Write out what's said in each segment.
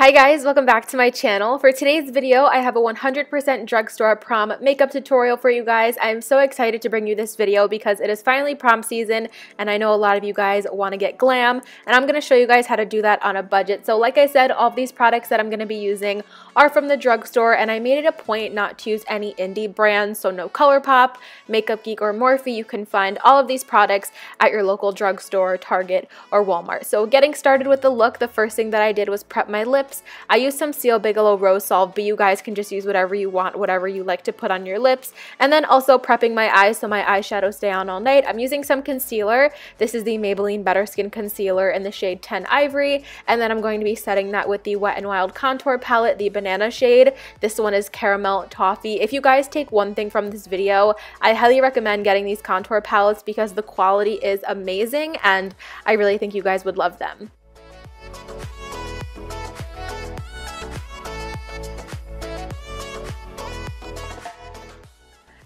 Hi guys, welcome back to my channel. For today's video, I have a 100% drugstore prom makeup tutorial for you guys. I'm so excited to bring you this video because it is finally prom season and I know a lot of you guys want to get glam and I'm going to show you guys how to do that on a budget. So like I said, all of these products that I'm going to be using are from the drugstore and I made it a point not to use any indie brands, so no Colourpop, Makeup Geek, or Morphe. You can find all of these products at your local drugstore, Target, or Walmart. So getting started with the look, the first thing that I did was prep my lips. I used some Seal Bigelow Rose Solve, but you guys can just use whatever you want, whatever you like to put on your lips. And then also prepping my eyes so my eyeshadow stay on all night. I'm using some concealer. This is the Maybelline Better Skin Concealer in the shade 10 Ivory. And then I'm going to be setting that with the Wet n Wild Contour Palette, the banana shade. This one is Caramel Toffee. If you guys take one thing from this video, I highly recommend getting these contour palettes because the quality is amazing and I really think you guys would love them.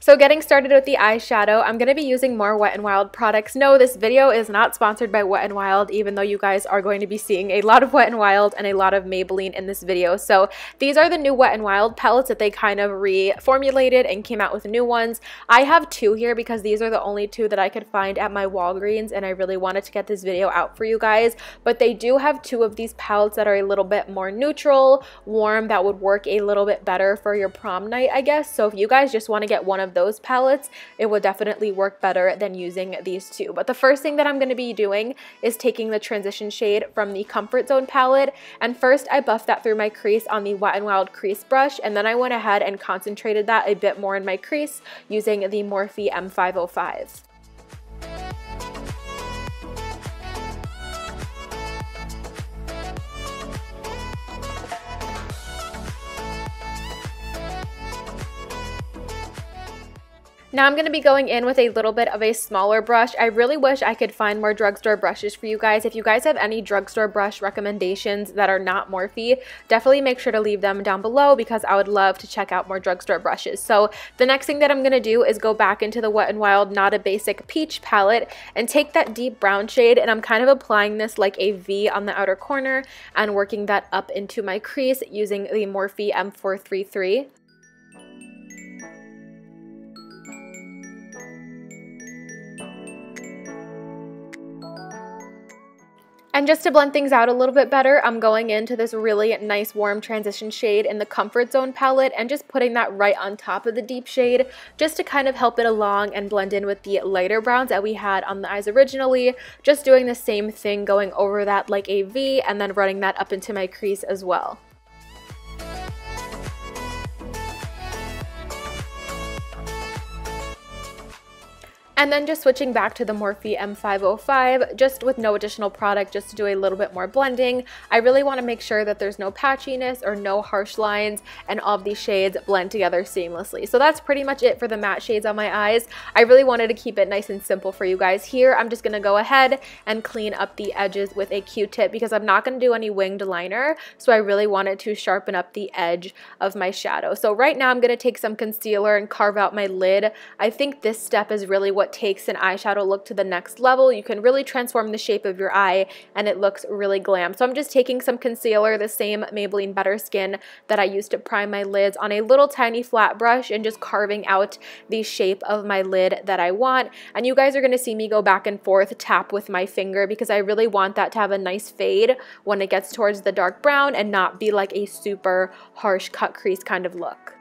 So getting started with the eyeshadow, I'm going to be using more Wet n Wild products. No, this video is not sponsored by Wet n Wild, even though you guys are going to be seeing a lot of Wet n Wild and a lot of Maybelline in this video. So these are the new Wet n Wild palettes that they kind of reformulated and came out with new ones. I have two here because these are the only two that I could find at my Walgreens and I really wanted to get this video out for you guys. But they do have two of these palettes that are a little bit more neutral, warm, that would work a little bit better for your prom night, I guess. So if you guys just want to get one of those palettes, it would definitely work better than using these two. But the first thing that I'm going to be doing is taking the transition shade from the Comfort Zone palette, and first I buffed that through my crease on the Wet n Wild crease brush, and then I went ahead and concentrated that a bit more in my crease using the Morphe M505. Now I'm going to be going in with a little bit of a smaller brush. I really wish I could find more drugstore brushes for you guys. If you guys have any drugstore brush recommendations that are not Morphe, definitely make sure to leave them down below because I would love to check out more drugstore brushes. So the next thing that I'm going to do is go back into the Wet n Wild Not a Basic Peach palette and take that deep brown shade, and I'm kind of applying this like a V on the outer corner and working that up into my crease using the Morphe M433. And just to blend things out a little bit better, I'm going into this really nice warm transition shade in the Comfort Zone palette and just putting that right on top of the deep shade just to kind of help it along and blend in with the lighter browns that we had on the eyes originally. Just doing the same thing, going over that like a V and then running that up into my crease as well. And then just switching back to the Morphe M505, just with no additional product, just to do a little bit more blending. I really want to make sure that there's no patchiness or no harsh lines and all of these shades blend together seamlessly. So that's pretty much it for the matte shades on my eyes. I really wanted to keep it nice and simple for you guys here. I'm just going to go ahead and clean up the edges with a Q-tip because I'm not going to do any winged liner. So I really wanted to sharpen up the edge of my shadow. So right now I'm going to take some concealer and carve out my lid. I think this step is really what takes an eyeshadow look to the next level. You can really transform the shape of your eye and it looks really glam. So I'm just taking some concealer, the same Maybelline Better Skin that I used to prime my lids, on a little tiny flat brush and just carving out the shape of my lid that I want. And you guys are going to see me go back and forth, tap with my finger because I really want that to have a nice fade when it gets towards the dark brown and not be like a super harsh cut crease kind of look.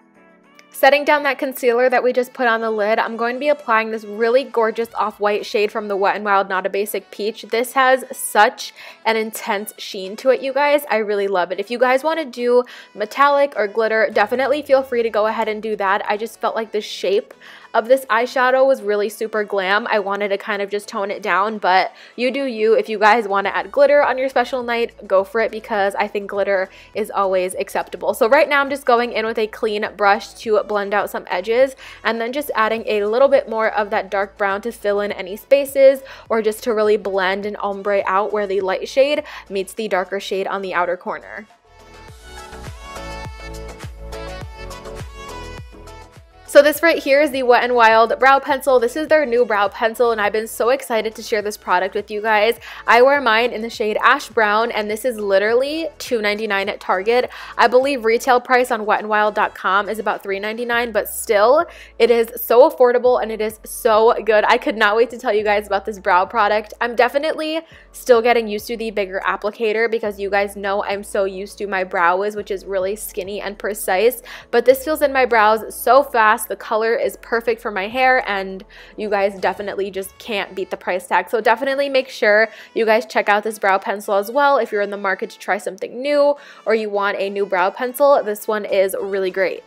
Setting down that concealer that we just put on the lid, I'm going to be applying this really gorgeous off-white shade from the Wet n Wild Not a Basic Peach. This has such an intense sheen to it, you guys. I really love it. If you guys want to do metallic or glitter, definitely feel free to go ahead and do that. I just felt like the shape of this eyeshadow was really super glam. I wanted to kind of just tone it down, but you do you. If you guys want to add glitter on your special night, go for it because I think glitter is always acceptable. So right now I'm just going in with a clean brush to blend out some edges and then just adding a little bit more of that dark brown to fill in any spaces or just to really blend and ombre out where the light shade meets the darker shade on the outer corner. So this right here is the Wet n Wild brow pencil. This is their new brow pencil, and I've been so excited to share this product with you guys. I wear mine in the shade Ash Brown, and this is literally $2.99 at Target. I believe retail price on wetandwild.com is about $3.99, but still, it is so affordable and it is so good. I could not wait to tell you guys about this brow product. I'm definitely still getting used to the bigger applicator because you guys know I'm so used to my brow wiz, which is really skinny and precise, but this fills in my brows so fast. The color is perfect for my hair, and you guys definitely just can't beat the price tag. So definitely make sure you guys check out this brow pencil as well if you're in the market to try something new or you want a new brow pencil. This one is really great.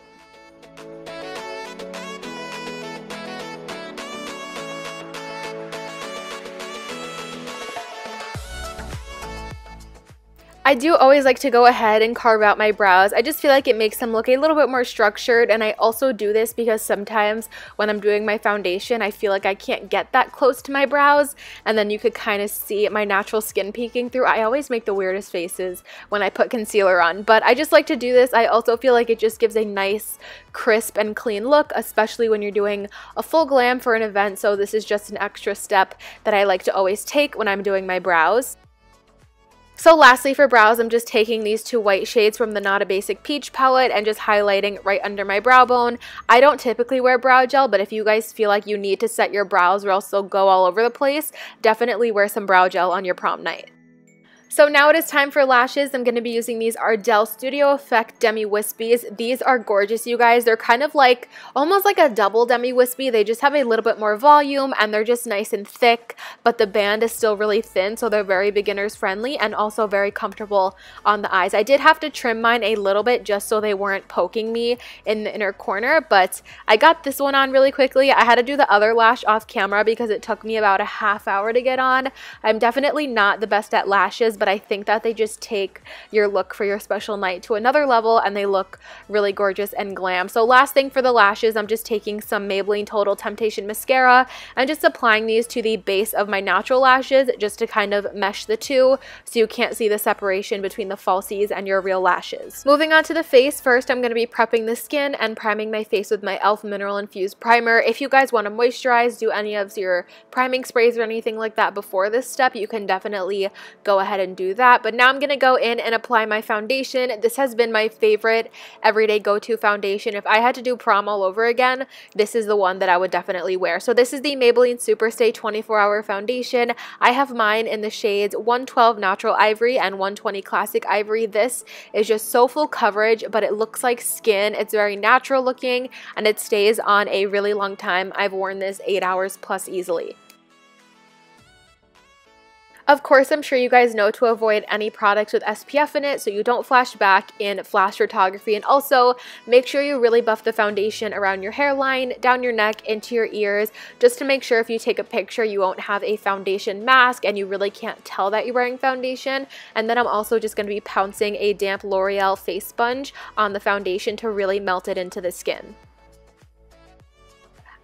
I do always like to go ahead and carve out my brows. I just feel like it makes them look a little bit more structured, and I also do this because sometimes when I'm doing my foundation, I feel like I can't get that close to my brows, and then you could kind of see my natural skin peeking through. I always make the weirdest faces when I put concealer on, but I just like to do this. I also feel like it just gives a nice, crisp, and clean look, especially when you're doing a full glam for an event, so this is just an extra step that I like to always take when I'm doing my brows. So lastly for brows, I'm just taking these two white shades from the Not a Basic Peach palette and just highlighting right under my brow bone. I don't typically wear brow gel, but if you guys feel like you need to set your brows or else they'll go all over the place, definitely wear some brow gel on your prom night. So now it is time for lashes. I'm going to be using these Ardell Studio Effect Demi Wispies. These are gorgeous, you guys. They're kind of like, almost like a double Demi Wispy. They just have a little bit more volume and they're just nice and thick, but the band is still really thin, so they're very beginners friendly and also very comfortable on the eyes. I did have to trim mine a little bit just so they weren't poking me in the inner corner, but I got this one on really quickly. I had to do the other lash off camera because it took me about a half hour to get on. I'm definitely not the best at lashes, but I think that they just take your look for your special night to another level and they look really gorgeous and glam. So last thing for the lashes, I'm just taking some Maybelline Total Temptation mascara and just applying these to the base of my natural lashes just to kind of mesh the two so you can't see the separation between the falsies and your real lashes. Moving on to the face, first I'm going to be prepping the skin and priming my face with my e.l.f. Mineral Infused Primer. If you guys want to moisturize, do any of your priming sprays or anything like that before this step, you can definitely go ahead and do that. But now I'm going to go in and apply my foundation. This has been my favorite everyday go-to foundation. If I had to do prom all over again, this is the one that I would definitely wear. So this is the Maybelline Superstay 24-Hour Foundation. I have mine in the shades 112 Natural Ivory and 120 Classic Ivory. This is just so full coverage, but it looks like skin. It's very natural looking and it stays on a really long time. I've worn this 8 hours plus easily. Of course, I'm sure you guys know to avoid any products with SPF in it so you don't flash back in flash photography, and also make sure you really buff the foundation around your hairline, down your neck, into your ears, just to make sure if you take a picture you won't have a foundation mask and you really can't tell that you're wearing foundation. And then I'm also just going to be pouncing a damp L'Oreal face sponge on the foundation to really melt it into the skin.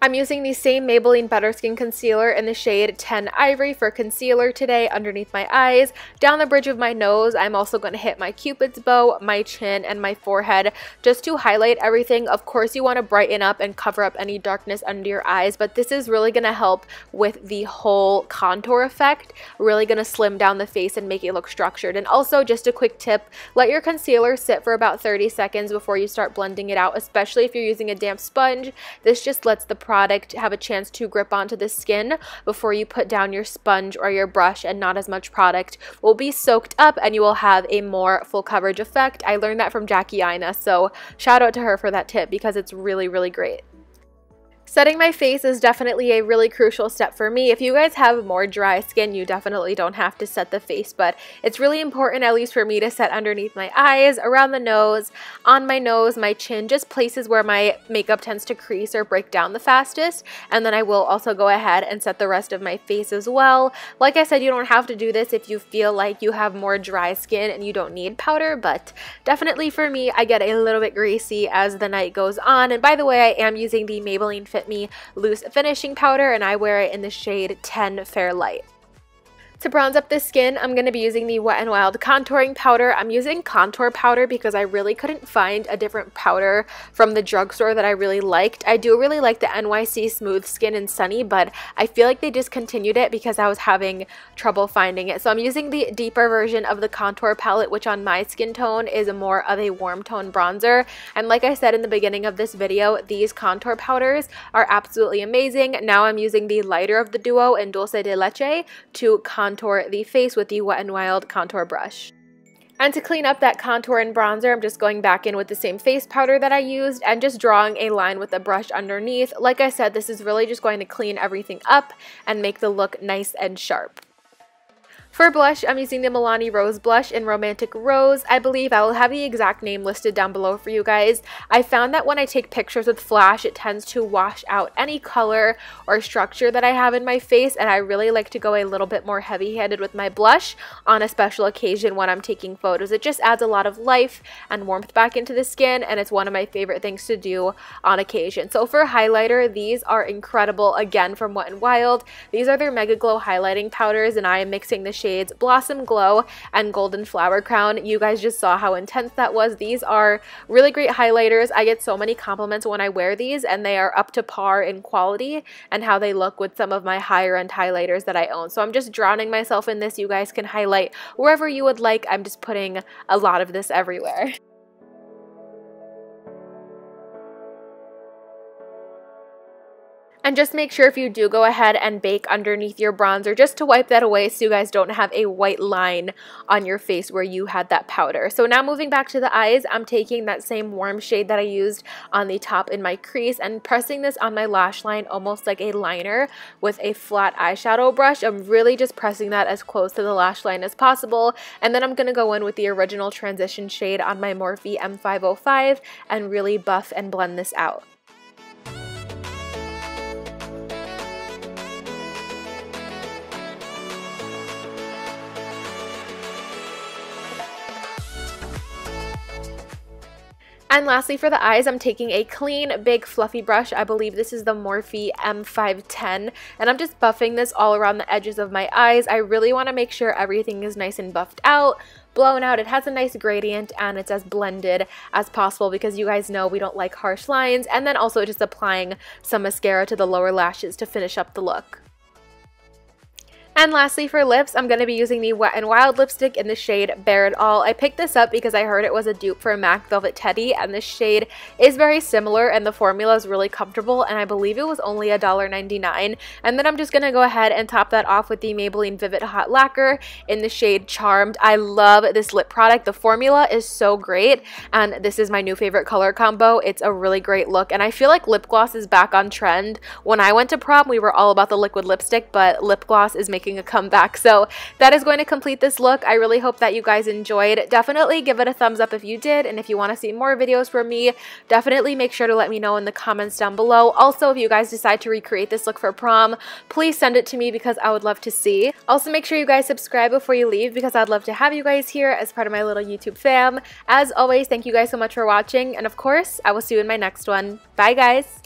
I'm using the same Maybelline Better Skin Concealer in the shade 10 Ivory for concealer today underneath my eyes. Down the bridge of my nose, I'm also going to hit my Cupid's bow, my chin, and my forehead just to highlight everything. Of course, you want to brighten up and cover up any darkness under your eyes, but this is really going to help with the whole contour effect, really going to slim down the face and make it look structured. And also, just a quick tip, let your concealer sit for about 30 seconds before you start blending it out, especially if you're using a damp sponge. This just lets the product have a chance to grip onto the skin before you put down your sponge or your brush, and not as much product will be soaked up and you will have a more full coverage effect. I learned that from Jackie Aina, so shout out to her for that tip because it's really, really great. Setting my face is definitely a really crucial step for me. If you guys have more dry skin, you definitely don't have to set the face, but it's really important, at least for me, to set underneath my eyes, around the nose, on my nose, my chin, just places where my makeup tends to crease or break down the fastest. And then I will also go ahead and set the rest of my face as well. Like I said, you don't have to do this if you feel like you have more dry skin and you don't need powder, but definitely for me, I get a little bit greasy as the night goes on. And by the way, I am using the Maybelline Fit Me Loose Finishing Powder, and I wear it in the shade 10 Fair Light. To bronze up the skin, I'm going to be using the Wet n Wild contouring powder. I'm using contour powder because I really couldn't find a different powder from the drugstore that I really liked. I do really like the NYC Smooth Skin and Sunny, but I feel like they discontinued it because I was having trouble finding it. So I'm using the deeper version of the contour palette, which on my skin tone is more of a warm tone bronzer. And like I said in the beginning of this video, these contour powders are absolutely amazing. Now I'm using the lighter of the duo in Dulce de Leche to contour the face with the Wet n Wild contour brush. And to clean up that contour and bronzer, I'm just going back in with the same face powder that I used and just drawing a line with the brush underneath. Like I said, this is really just going to clean everything up and make the look nice and sharp. For blush, I'm using the Milani Rose Blush in Romantic Rose. I believe I will have the exact name listed down below for you guys. I found that when I take pictures with flash, it tends to wash out any color or structure that I have in my face, and I really like to go a little bit more heavy-handed with my blush on a special occasion when I'm taking photos. It just adds a lot of life and warmth back into the skin, and it's one of my favorite things to do on occasion. So for highlighter, these are incredible, again from Wet n Wild. These are their Mega Glow highlighting powders, and I am mixing the shades Blossom Glow and Golden Flower Crown. You guys just saw how intense that was. These are really great highlighters. I get so many compliments when I wear these, and they are up to par in quality and how they look with some of my higher end highlighters that I own. So I'm just drowning myself in this. You guys can highlight wherever you would like. I'm just putting a lot of this everywhere. And just make sure if you do go ahead and bake underneath your bronzer, just to wipe that away so you guys don't have a white line on your face where you had that powder. So now moving back to the eyes, I'm taking that same warm shade that I used on the top in my crease and pressing this on my lash line almost like a liner with a flat eyeshadow brush. I'm really just pressing that as close to the lash line as possible. And then I'm going to go in with the original transition shade on my Morphe M505 and really buff and blend this out. And lastly for the eyes, I'm taking a clean, big, fluffy brush. I believe this is the Morphe M510, and I'm just buffing this all around the edges of my eyes. I really want to make sure everything is nice and buffed out, blown out. It has a nice gradient, and it's as blended as possible because you guys know we don't like harsh lines. And then also just applying some mascara to the lower lashes to finish up the look. And lastly for lips, I'm going to be using the Wet n Wild lipstick in the shade Bare It All. I picked this up because I heard it was a dupe for MAC Velvet Teddy, and this shade is very similar and the formula is really comfortable, and I believe it was only $1.99. And then I'm just going to go ahead and top that off with the Maybelline Vivid Hot Lacquer in the shade Charmed. I love this lip product. The formula is so great, and this is my new favorite color combo. It's a really great look, and I feel like lip gloss is back on trend. When I went to prom, we were all about the liquid lipstick, but lip gloss is making a comeback. So that is going to complete this look. I really hope that you guys enjoyed. Definitely give it a thumbs up if you did, and if you want to see more videos from me, definitely make sure to let me know in the comments down below. Also, if you guys decide to recreate this look for prom, please send it to me because I would love to see. Also, make sure you guys subscribe before you leave because I'd love to have you guys here as part of my little YouTube fam. As always, thank you guys so much for watching, and of course, I will see you in my next one. Bye guys!